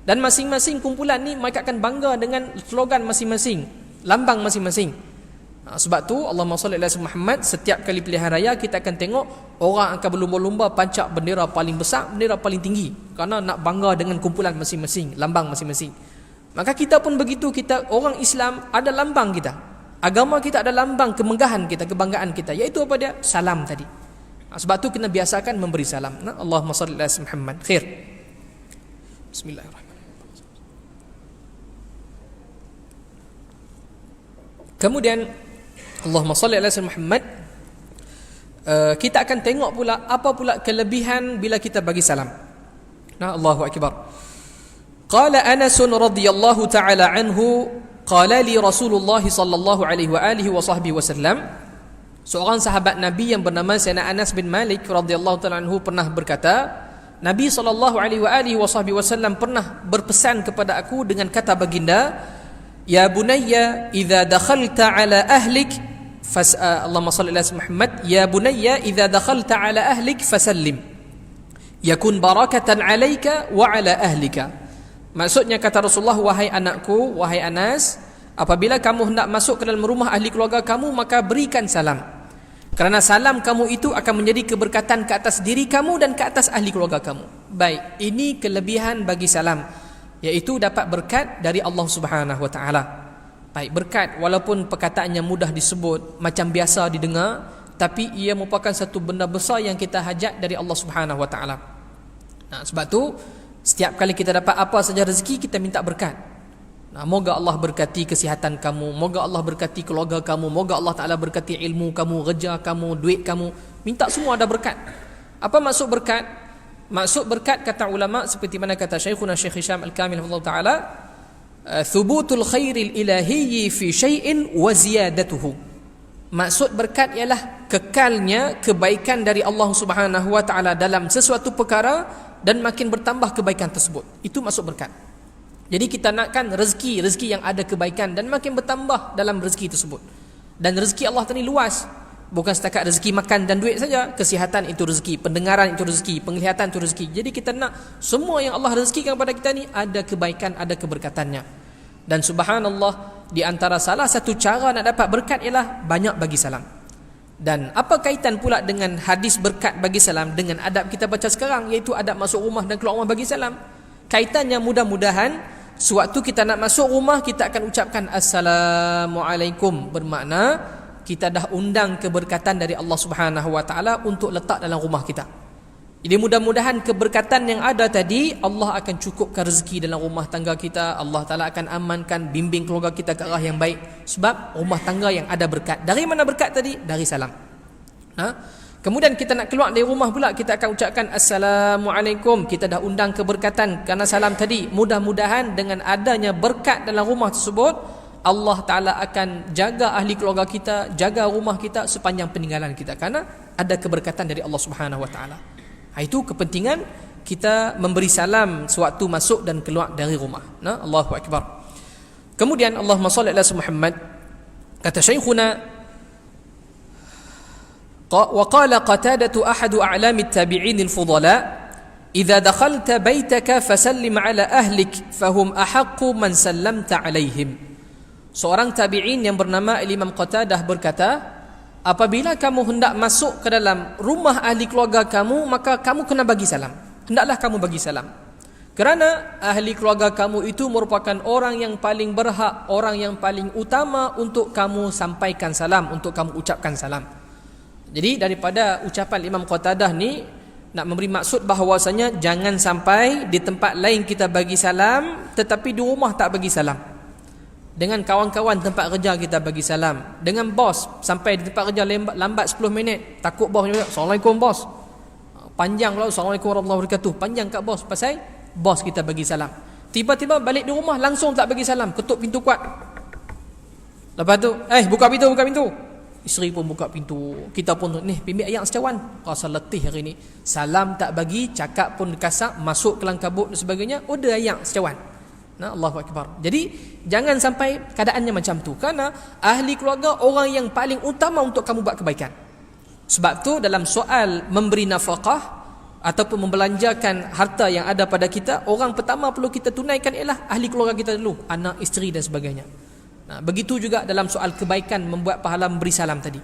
Dan masing-masing kumpulan ni mereka akan bangga dengan slogan masing-masing, lambang masing-masing. Sebab tu Allahumma salli ala Muhammad, setiap kali pilihan raya kita akan tengok orang akan berlumba-lumba pancak bendera paling besar, bendera paling tinggi, kerana nak bangga dengan kumpulan masing-masing, lambang masing-masing. Maka kita pun begitu, kita orang Islam ada lambang kita. Agama kita ada lambang kemegahan kita, kebanggaan kita, iaitu apa dia? Salam tadi. Sebab tu kena biasakan memberi salam. Allahumma salli ala Muhammad. Khair. Bismillahirrahmanirrahim. Kemudian Allahumma salli ala Muhammad, kita akan tengok pula apa pula kelebihan bila kita bagi salam. Allahu Akbar. Qala Anas radhiyallahu ta'ala anhu, qala li Rasulullah sallallahu alaihi wa alihi wa sahbihi wasallam. Seorang sahabat Nabi yang bernama Sayyidina Anas bin Malik radhiyallahu ta'ala anhu pernah berkata, Nabi sallallahu alaihi wa alihi wa sahbihi wasallam pernah berpesan kepada aku dengan kata baginda, ya bunayya idza dakhalta ala ahlik Allahumma salli ala Muhammad, ya bunayya idza dakhalta ala ahlik fasallim yakun barakatan alayka wa ala ahlika. Maksudnya kata Rasulullah, wahai anakku, wahai Anas, apabila kamu hendak masuk ke dalam rumah ahli keluarga kamu, maka berikan salam. Kerana salam kamu itu akan menjadi keberkatan ke atas diri kamu dan ke atas ahli keluarga kamu. Baik, ini kelebihan bagi salam, iaitu dapat berkat dari Allah Subhanahu wa taala. Baik, berkat walaupun perkataannya mudah disebut, macam biasa didengar, tapi ia merupakan satu benda besar yang kita hajat dari Allah Subhanahu wa taala. Sebab tu setiap kali kita dapat apa saja rezeki, kita minta berkat. Moga Allah berkati kesihatan kamu, moga Allah berkati keluarga kamu, moga Allah Taala berkati ilmu kamu, kerja kamu, duit kamu. Minta semua ada berkat. Apa maksud berkat? Maksud berkat kata ulama seperti mana kata Syekhuna Syekh Hisham Al-Kamil radhiyallahu taala, thubutul khairil ilahiyyi fi syai'in wa ziyadatuhu. Maksud berkat ialah kekalnya kebaikan dari Allah Subhanahu wa taala dalam sesuatu perkara dan makin bertambah kebaikan tersebut. Itu maksud berkat. Jadi kita nakkan rezeki yang ada kebaikan dan makin bertambah dalam rezeki tersebut. Dan rezeki Allah tadi luas. Bukan setakat rezeki makan dan duit saja. Kesihatan itu rezeki, pendengaran itu rezeki, penglihatan itu rezeki. Jadi kita nak semua yang Allah rezekikan kepada kita ni ada kebaikan, ada keberkatannya. Dan subhanallah, di antara salah satu cara nak dapat berkat ialah banyak bagi salam. Dan apa kaitan pula dengan hadis berkat bagi salam dengan adab kita baca sekarang, iaitu adab masuk rumah dan keluar rumah bagi salam? Kaitannya mudah-mudahan sewaktu kita nak masuk rumah kita akan ucapkan Assalamualaikum, bermakna kita dah undang keberkatan dari Allah Subhanahu Wa Taala untuk letak dalam rumah kita. Jadi mudah-mudahan keberkatan yang ada tadi, Allah akan cukupkan rezeki dalam rumah tangga kita. Allah Ta'ala akan amankan, bimbing keluarga kita ke arah yang baik. Sebab rumah tangga yang ada berkat. Dari mana berkat tadi? Dari salam. Kemudian kita nak keluar dari rumah pula, kita akan ucapkan Assalamualaikum. Kita dah undang keberkatan kerana salam tadi. Mudah-mudahan dengan adanya berkat dalam rumah tersebut, Allah Ta'ala akan jaga ahli keluarga kita, jaga rumah kita sepanjang peninggalan kita, kerana ada keberkatan dari Allah Subhanahu Wa Taala. Itu kepentingan kita memberi salam sewaktu masuk dan keluar dari rumah. Allahu Akbar. Kemudian Allahumma salli ala Muhammad, kata Syekhuna, wa qala Qatadatu ahadu a'lami at-tabi'in al-fudala, idza dakhalta baytaka fasallim ala ahlik fahum ahaqqu man sallamta alaihim. Seorang tabi'in yang bernama Imam Qatadah berkata, apabila kamu hendak masuk ke dalam rumah ahli keluarga kamu, maka kamu kena bagi salam. Hendaklah kamu bagi salam. Kerana ahli keluarga kamu itu merupakan orang yang paling berhak, orang yang paling utama untuk kamu sampaikan salam, untuk kamu ucapkan salam. Jadi daripada ucapan Imam Qatadah ni nak memberi maksud bahawasanya jangan sampai di tempat lain kita bagi salam tetapi di rumah tak bagi salam. Dengan kawan-kawan tempat kerja kita bagi salam. Dengan bos, sampai di tempat kerja lambat 10 minit, takut bos juga, Assalamualaikum bos. Panjang pula, Assalamualaikum warahmatullahi wabarakatuh. Panjang kat bos, pasal bos kita bagi salam. Tiba-tiba balik di rumah langsung tak bagi salam, ketuk pintu kuat. Lepas tu, buka pintu. Isteri pun buka pintu. Kita pun ni bimbit ayam secawan, rasa letih hari ni. Salam tak bagi, cakap pun kasar, masuk kelang kabut dan sebagainya, order ayam secawan. Allahu Akbar. Jadi jangan sampai keadaannya macam tu, kerana ahli keluarga orang yang paling utama untuk kamu buat kebaikan. Sebab tu dalam soal memberi nafkah ataupun membelanjakan harta yang ada pada kita, orang pertama perlu kita tunaikan ialah ahli keluarga kita dulu, anak, isteri dan sebagainya. Begitu juga dalam soal kebaikan membuat pahala memberi salam tadi.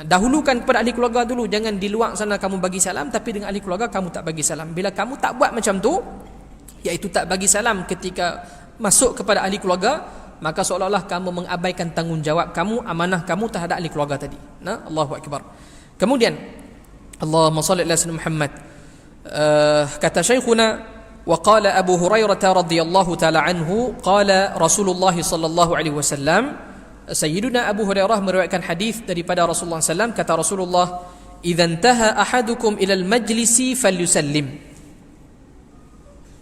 Dahulukan kepada ahli keluarga dulu. Jangan di luar sana kamu bagi salam, tapi dengan ahli keluarga kamu tak bagi salam. Bila kamu tak buat macam tu, iaitu tak bagi salam ketika masuk kepada ahli keluarga, maka seolah-olah kamu mengabaikan tanggungjawab kamu, amanah kamu terhadap ahli keluarga tadi. Allahu Akbar. Kemudian Allahumma salli ala Muhammad, kata Syekhuna, wa qala Abu Hurairah radhiyallahu taala anhu, qala Rasulullah sallallahu alaihi wasallam, Sayyiduna Abu Hurairah meriwayatkan hadis daripada Rasulullah sallallahu alaihi wasallam, kata Rasulullah, idza intaha ahadukum ila al-majlisi falyusallim.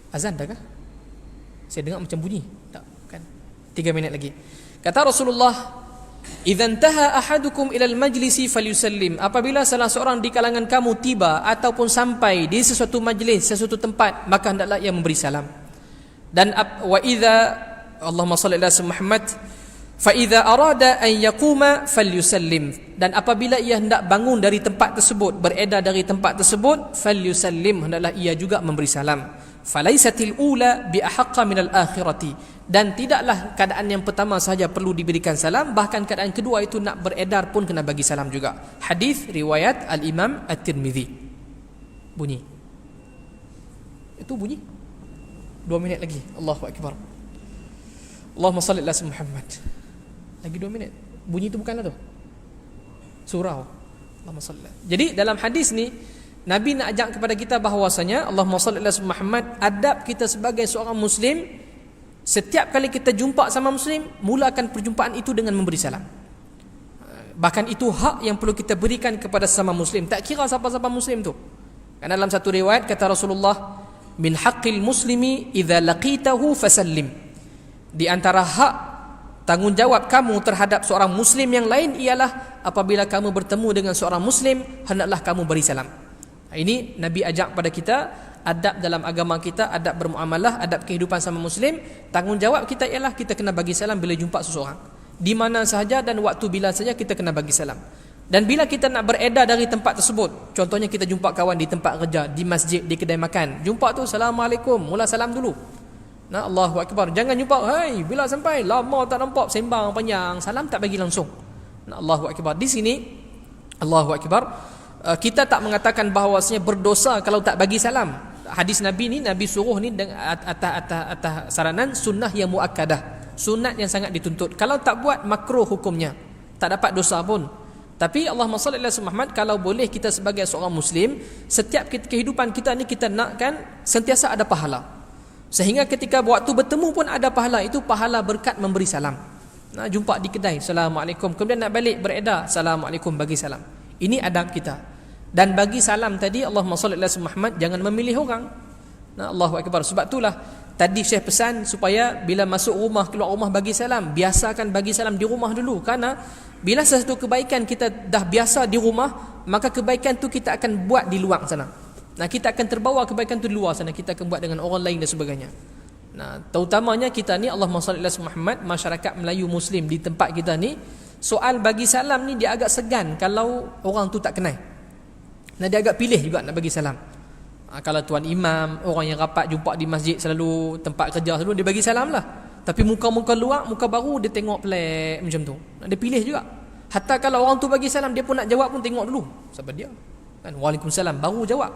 Azan dah kah? Saya dengar macam bunyi. Tak, kan? 3 minit lagi. Kata Rasulullah, idza intaha ahadukum ila al-majlisi falyusallim. Apabila salah seorang di kalangan kamu tiba ataupun sampai di sesuatu majlis, sesuatu tempat, maka hendaklah ia memberi salam. Dan wa idza, Allahumma salli ala Muhammad, fa idza arada an yaquma falyusallim. Dan apabila ia hendak bangun dari tempat tersebut, beredar dari tempat tersebut, falyusallim, hendaklah ia juga memberi salam. Falaisatil ula bi ahaqqa minal akhirati. Dan tidaklah keadaan yang pertama sahaja perlu diberikan salam, bahkan keadaan kedua itu nak beredar pun kena bagi salam juga. Hadis riwayat Al-Imam At-Tirmizi. Bunyi. Itu bunyi. 2 minit lagi. Allahu Akbar. Allahumma salli ala Muhammad. Lagi 2 minit. Bunyi itu bukanlah tu surau. Allahumma salli. Jadi dalam hadis ni Nabi nak ajak kepada kita bahawasanya, Allahumma salli ala Muhammad, adab kita sebagai seorang Muslim, setiap kali kita jumpa sama Muslim, mulakan perjumpaan itu dengan memberi salam. Bahkan itu hak yang perlu kita berikan kepada sesama Muslim, tak kira siapa-siapa Muslim tu. Karena dalam satu riwayat kata Rasulullah, min haqqil muslimi idza laqitahu fasallim. Di antara hak tanggungjawab kamu terhadap seorang Muslim yang lain ialah apabila kamu bertemu dengan seorang Muslim, hendaklah kamu beri salam. Ini Nabi ajak pada kita adab dalam agama kita, adab bermuamalah, adab kehidupan sama Muslim. Tanggungjawab kita ialah kita kena bagi salam bila jumpa seseorang, di mana sahaja dan waktu bila saja kita kena bagi salam. Dan bila kita nak beredar dari tempat tersebut, contohnya kita jumpa kawan di tempat kerja, di masjid, di kedai makan, jumpa tu Assalamualaikum, mula salam dulu. Allahu Akbar. Jangan jumpa, hai bila sampai lama tak nampak, sembang panjang, salam tak bagi langsung. Allahu Akbar. Di sini Allahu akbar. Kita tak mengatakan bahawasanya berdosa kalau tak bagi salam. Hadis Nabi ni, Nabi suruh ni atas saranan sunnah yang muakkadah, sunat yang sangat dituntut. Kalau tak buat, makruh hukumnya, tak dapat dosa pun. Tapi Allahumma salli ala Muhammad, kalau boleh kita sebagai seorang Muslim, setiap kehidupan kita ni kita nakkan sentiasa ada pahala. Sehingga ketika waktu bertemu pun ada pahala. Itu pahala berkat memberi salam. Nah, jumpa di kedai, Assalamualaikum. Kemudian nak balik beredar, Assalamualaikum, bagi salam. Ini adab kita. Dan bagi salam tadi, Allahumma salli ala Muhammad, jangan memilih orang. Nah, Allahu akbar. Sebab itulah tadi Syekh pesan supaya bila masuk rumah, keluar rumah bagi salam, biasakan bagi salam di rumah dulu. Karena bila sesuatu kebaikan kita dah biasa di rumah, maka kebaikan tu kita akan buat di luar sana. Nah, kita akan terbawa kebaikan tu di luar sana, kita akan buat dengan orang lain dan sebagainya. Nah, terutamanya kita ni, Allahumma salli ala Muhammad, masyarakat Melayu Muslim di tempat kita ni, soal bagi salam ni dia agak segan kalau orang tu tak kenal. Nah, dia agak pilih juga nak bagi salam. Kalau tuan imam, orang yang rapat jumpa di masjid selalu, tempat kerja selalu, dia bagi salam lah. Tapi muka-muka luar, muka baru, dia tengok pelik macam tu. Dia pilih juga. Hatta kalau orang tu bagi salam, dia pun nak jawab pun tengok dulu siapa dia kan. Waalaikumsalam, baru jawab.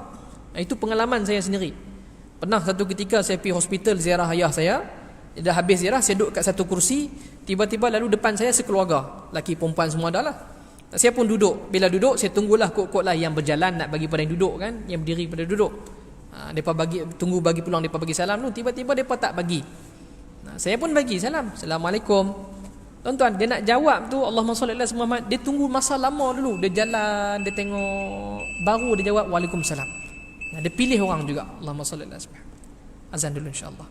Itu pengalaman saya sendiri. Pernah satu ketika saya pergi hospital ziarah ayah saya. Dah habis ziarah, saya duduk kat satu kursi. Tiba-tiba lalu depan saya sekeluarga, laki perempuan semua dah lah. Saya pun duduk. Bila duduk, saya tunggulah kok-kok lah yang berjalan nak bagi pada yang duduk kan, yang berdiri pada duduk. Mereka tunggu bagi peluang mereka bagi salam tu. Tiba-tiba mereka tak bagi. Saya pun bagi salam, Assalamualaikum. Tuan-tuan, dia nak jawab tu, Allahumma salli ala Muhammad, dia tunggu masa lama dulu. Dia jalan, dia tengok, baru dia jawab Waalaikumsalam. Dia pilih orang juga. Allahumma salli ala Muhammad. Azan dulu insyaAllah.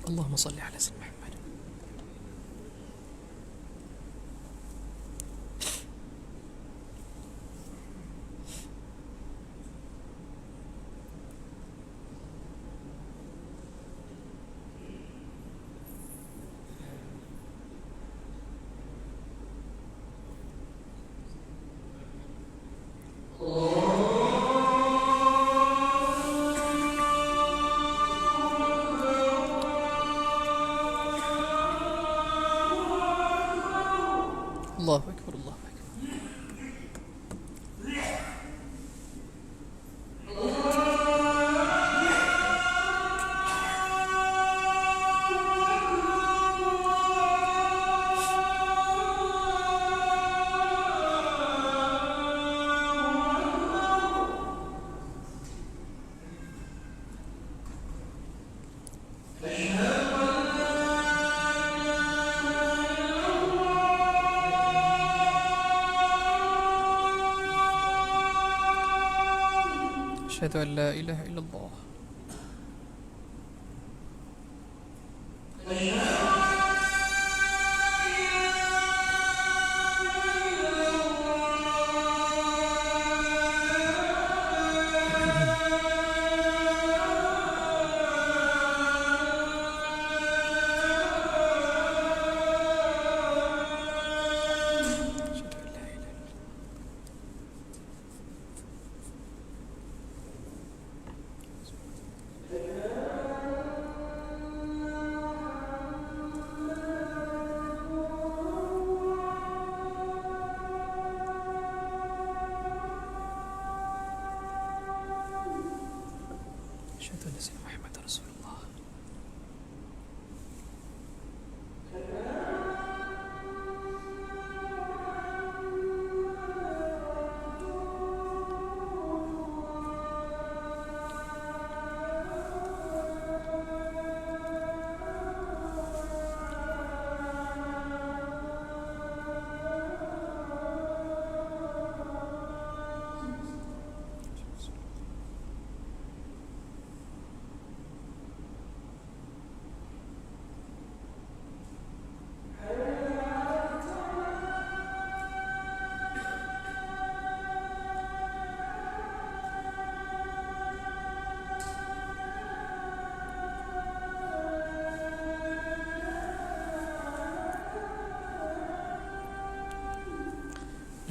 Allahumma salli ala Muhammad. Allahu akbar, Allahu akbar. أشهد أن لا إله إلا الله. أشهد أن سيدنا محمد رسول الله.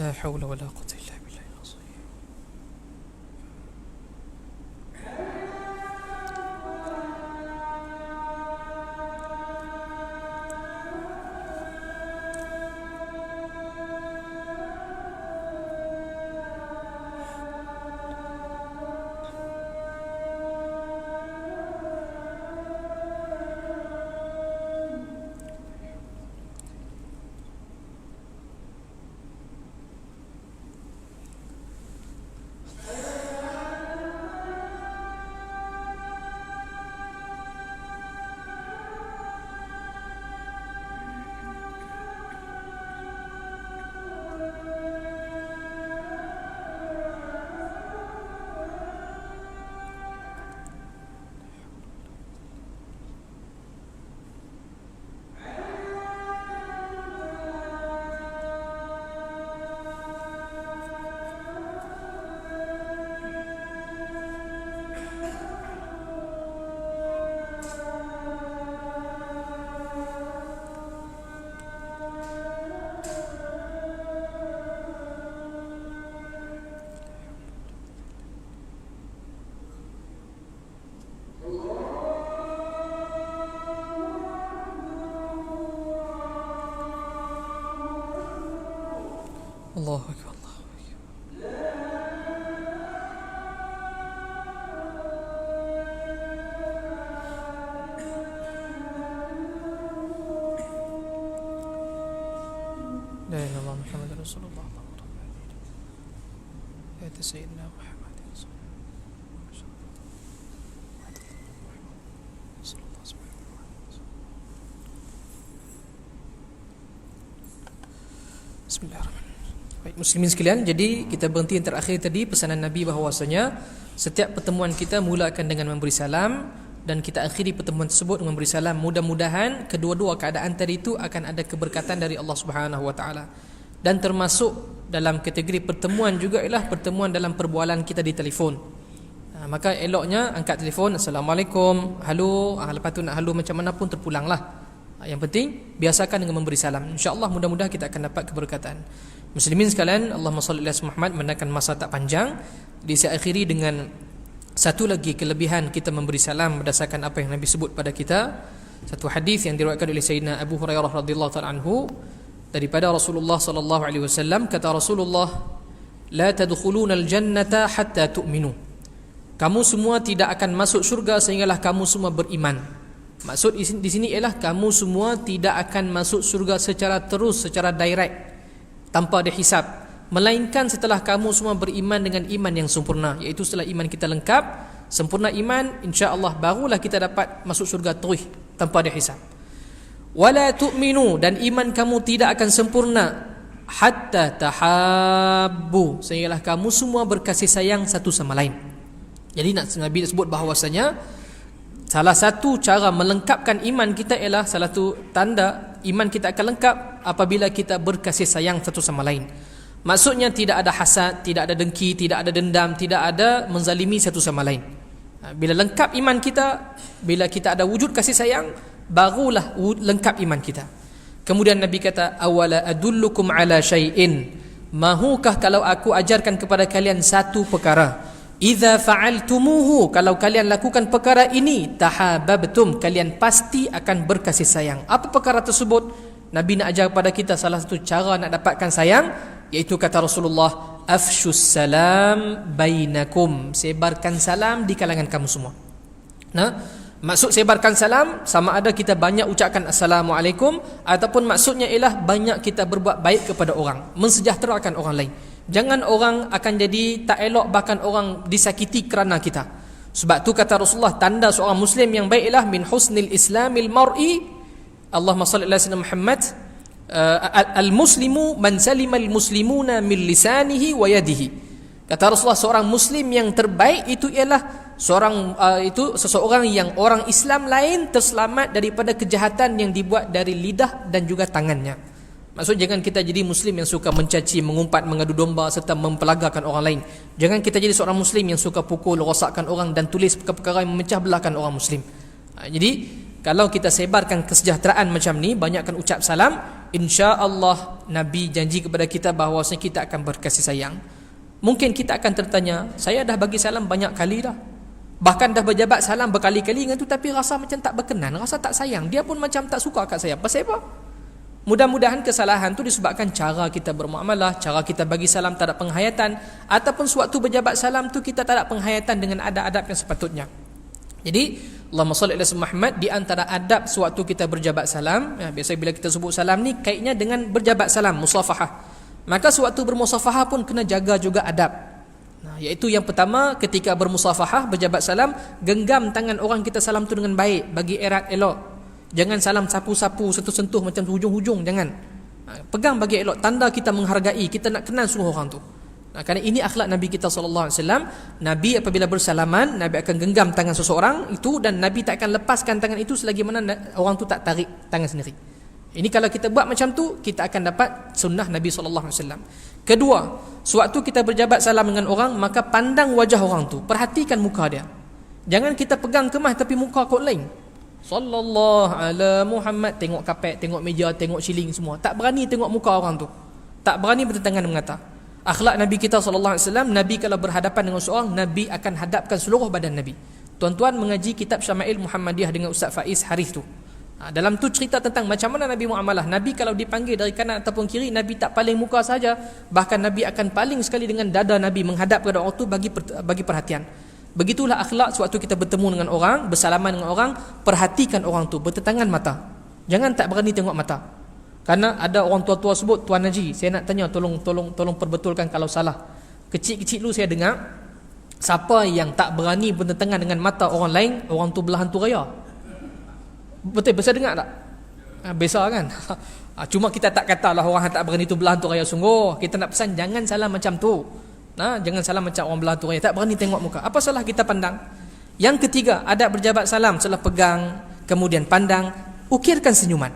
لا حول ولا قوة إلا بالله العظيم. Allahu akbar. La ilaha illallah Muhammadur Rasulullah. Ya Sayyidina Muhammad Bismillahirrahmanirrahim. Baik muslimin sekalian, jadi kita berhenti yang terakhir tadi pesanan Nabi bahawasanya setiap pertemuan kita mulakan dengan memberi salam dan kita akhiri pertemuan tersebut dengan memberi salam. Mudah-mudahan kedua-dua keadaan tadi itu akan ada keberkatan dari Allah Subhanahu wa taala. Dan termasuk dalam kategori pertemuan juga ialah pertemuan dalam perbualan kita di telefon. Maka eloknya angkat telefon, Assalamualaikum, halo, lepas tu nak halo macam mana pun terpulanglah. Yang penting biasakan dengan memberi salam. InsyaAllah mudah-mudahan kita akan dapat keberkatan. Muslimin sekalian, Allahumma salli ala Muhammad, menakan masa tak panjang. Jadi saya akhiri dengan satu lagi kelebihan kita memberi salam berdasarkan apa yang Nabi sebut pada kita. Satu hadis yang diriwayatkan oleh Sayyidina Abu Hurairah radhiyallahu ta'ala anhu daripada Rasulullah sallallahu alaihi wasallam, kata Rasulullah, la tadkhuluna al-jannata hatta tu'minu. Kamu semua tidak akan masuk syurga sehinggalah kamu semua beriman. Maksud di sini ialah kamu semua tidak akan masuk syurga secara terus, secara direct, tanpa dihisab, melainkan setelah kamu semua beriman dengan iman yang sempurna, iaitu setelah iman kita lengkap, sempurna iman, insya-Allah barulah kita dapat masuk syurga terus tanpa dihisab. Wala tu'minu, dan iman kamu tidak akan sempurna hatta tahabbu, sehinggalah kamu semua berkasih sayang satu sama lain. Jadi Nabi sebut bahawasanya salah satu cara melengkapkan iman kita ialah salah satu tanda iman kita akan lengkap apabila kita berkasih sayang satu sama lain. Maksudnya tidak ada hasad, tidak ada dengki, tidak ada dendam, tidak ada menzalimi satu sama lain. Bila lengkap iman kita, bila kita ada wujud kasih sayang, barulah lengkap iman kita. Kemudian Nabi kata, awala adullukum ala syai'in, mahukah kalau aku ajarkan kepada kalian satu perkara, idza fa'altumuhu, kalau kalian lakukan perkara ini, tahabbtum, kalian pasti akan berkasih sayang. Apa perkara tersebut? Nabi nak ajar kepada kita salah satu cara nak dapatkan sayang, iaitu kata Rasulullah, afshus salam bainakum, sebarkan salam di kalangan kamu semua. Maksud sebarkan salam sama ada kita banyak ucapkan Assalamualaikum, ataupun maksudnya ialah banyak kita berbuat baik kepada orang, mensejahterakan orang lain. Jangan orang akan jadi tak elok, bahkan orang disakiti kerana kita. Sebab tu kata Rasulullah, tanda seorang Muslim yang baik ialah min husnil islamil mar'i, Allahumma salli ala sayyidina Muhammad, al-muslimu man salimal muslimuna min lisanihi wa yadihi. Kata Rasulullah, seorang Muslim yang terbaik itu ialah seseorang yang orang Islam lain terselamat daripada kejahatan yang dibuat dari lidah dan juga tangannya. Maksud jangan kita jadi Muslim yang suka mencaci, mengumpat, mengadu domba serta mempelagakan orang lain. Jangan kita jadi seorang Muslim yang suka pukul, rosakkan orang dan tulis perkara-perkara yang memecah belahkan orang Muslim. Jadi kalau kita sebarkan kesejahteraan macam ni, banyakkan ucap salam, insya-Allah Nabi janji kepada kita bahawa kita akan berkasih sayang. Mungkin kita akan tertanya, saya dah bagi salam banyak kali dah, bahkan dah berjabat salam berkali-kali dengan tu, tapi rasa macam tak berkenan, rasa tak sayang, dia pun macam tak suka kat saya. Pasal apa? Mudah-mudahan kesalahan tu disebabkan cara kita bermuamalah, cara kita bagi salam tak ada penghayatan, ataupun sewaktu berjabat salam tu kita tak ada penghayatan dengan adab-adab yang sepatutnya. Jadi Allahumma salli ala Muhammad, di antara adab sewaktu kita berjabat salam, biasa bila kita sebut salam ni kaitnya dengan berjabat salam, musafahah. Maka sewaktu bermusafahah pun kena jaga juga adab. Iaitu yang pertama, ketika bermusafahah, berjabat salam, genggam tangan orang kita salam tu dengan baik, bagi erat elok. Jangan salam sapu-sapu, sentuh-sentuh macam hujung-hujung, jangan. Pegang bagi elok, tanda kita menghargai, kita nak kenal semua orang tu. Kerana ini akhlak Nabi kita sallallahu alaihi wasallam. Nabi apabila bersalaman, Nabi akan genggam tangan seseorang itu, dan Nabi tak akan lepaskan tangan itu selagi mana orang tu tak tarik tangan sendiri. Ini kalau kita buat macam tu, kita akan dapat sunnah Nabi sallallahu alaihi wasallam. Kedua, sewaktu kita berjabat salam dengan orang, maka pandang wajah orang tu, perhatikan muka dia. Jangan kita pegang kemas tapi muka kau lain. Sallallahu ala Muhammad, tengok kapet, tengok meja, tengok siling semua. Tak berani tengok muka orang tu. Tak berani bertentangan dengan mata. Akhlak Nabi kita sallallahu alaihi wasallam, Nabi kalau berhadapan dengan seorang, Nabi akan hadapkan seluruh badan Nabi. Tuan-tuan mengaji kitab Syama'il Muhammadiyah dengan Ustaz Faiz Harith tu. Dalam tu cerita tentang macam mana Nabi muamalah. Nabi kalau dipanggil dari kanan ataupun kiri, Nabi tak paling muka saja, bahkan Nabi akan paling sekali dengan dada Nabi menghadap kepada orang tu bagi perhatian. Begitulah akhlak sewaktu kita bertemu dengan orang, bersalaman dengan orang, perhatikan orang tu, bertetangan mata. Jangan tak berani tengok mata. Karena ada orang tua-tua sebut, Tuan Haji, saya nak tanya, tolong perbetulkan kalau salah. Kecil-kecil dulu saya dengar, siapa yang tak berani bertentangan dengan mata orang lain, orang tu belah hantu raya. Betul, biasa dengar tak? Biasa kan? Cuma kita tak katalah orang tak berani tu belah hantu raya sungguh. Kita nak pesan jangan salah macam tu. Jangan salah macam orang belah hantu raya, tak berani tengok muka. Apa salah kita pandang? Yang ketiga, adab berjabat salam, setelah pegang, kemudian pandang, ukirkan senyuman.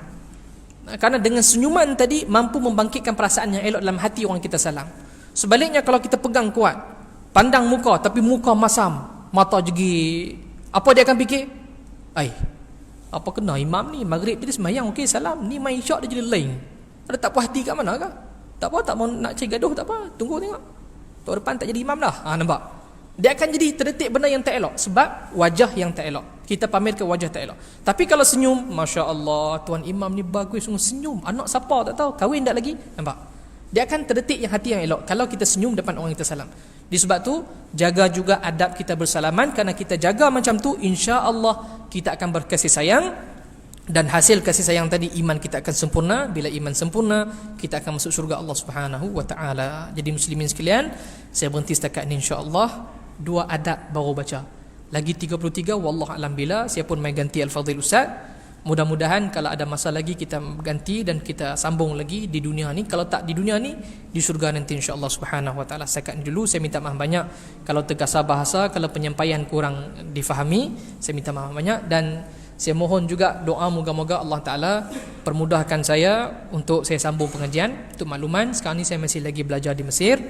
Karena dengan senyuman tadi mampu membangkitkan perasaan yang elok dalam hati orang kita salam. Sebaliknya kalau kita pegang kuat, pandang muka tapi muka masam, mata jegi, apa dia akan fikir? Apa kena imam ni maghrib tadi semayang okey salam, ni main syok dia jadi lain. Ada tak puas hati kat mana ke? Tak apa, tak mau nak cari gaduh, tak apa, tunggu tengok. Tahun depan tak jadi imam dah. Nampak? Dia akan jadi terdetik benda yang tak elok sebab wajah yang tak elok. Kita pamerkan wajah tak elok. Tapi kalau senyum, Masya Allah, tuan imam ni bagus, sungguh senyum. Anak siapa tak tahu, kahwin tak lagi. Nampak? Dia akan terdetik yang hati yang elok kalau kita senyum depan orang kita salam. Disebab tu, jaga juga adab kita bersalaman. Kerana kita jaga macam tu, insya Allah kita akan berkasih sayang. Dan hasil kasih sayang tadi, iman kita akan sempurna. Bila iman sempurna, kita akan masuk syurga Allah Subhanahu wa ta'ala. Jadi muslimin sekalian, saya berhenti setakat ni insya-Allah. 2 adab baru baca. Lagi 33, wallah alam bila. Saya pun main ganti Al-Fadhil Ustaz. Mudah-mudahan kalau ada masa lagi kita ganti dan kita sambung lagi di dunia ni. Kalau tak di dunia ni, di surga nanti insya-Allah Subhanahu wa ta'ala. Setakat ni dulu, saya minta maaf banyak kalau terkasar bahasa, kalau penyampaian kurang difahami, saya minta maaf banyak. Dan saya mohon juga doa moga-moga Allah Ta'ala permudahkan saya untuk saya sambung pengajian. Untuk makluman, sekarang ni saya masih lagi belajar di Mesir,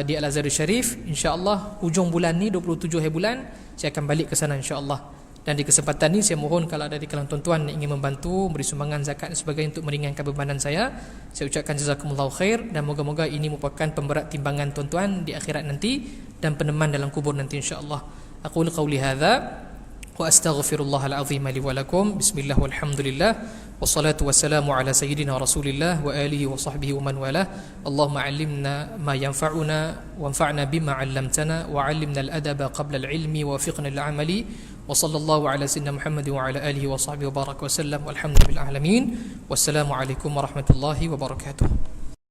di Al-Azhar Syarif. InsyaAllah hujung bulan ni, 27 hari bulan, saya akan balik ke sana insyaAllah. Dan di kesempatan ni saya mohon kalau ada di kalangan tuan-tuan yang ingin membantu, beri sumbangan zakat dan sebagainya untuk meringankan bebanan saya ucapkan jazakumullahu khair. Dan moga-moga ini merupakan pemberat timbangan tuan-tuan di akhirat nanti dan peneman dalam kubur nanti insyaAllah. Aqulu qawli hadha wa astaghfirullahal azim li wa lakum. Bismillah walhamdulillah wassalatu wassalamu ala sayyidina Rasulillah wa alihi wa sahbihi wa man walah. Allahumma 'allimna ma yanfa'una wanfa'na bima 'allamtana wa 'allimna al-adaba qabla al-'ilmi wa waffiqna lil-'amali wa sallallahu ala sayyidina Muhammad wa ala alihi wa sahbihi wa baraka wa sallam walhamdulillahi alamin. Wassalamu alaikum warahmatullahi wabarakatuh.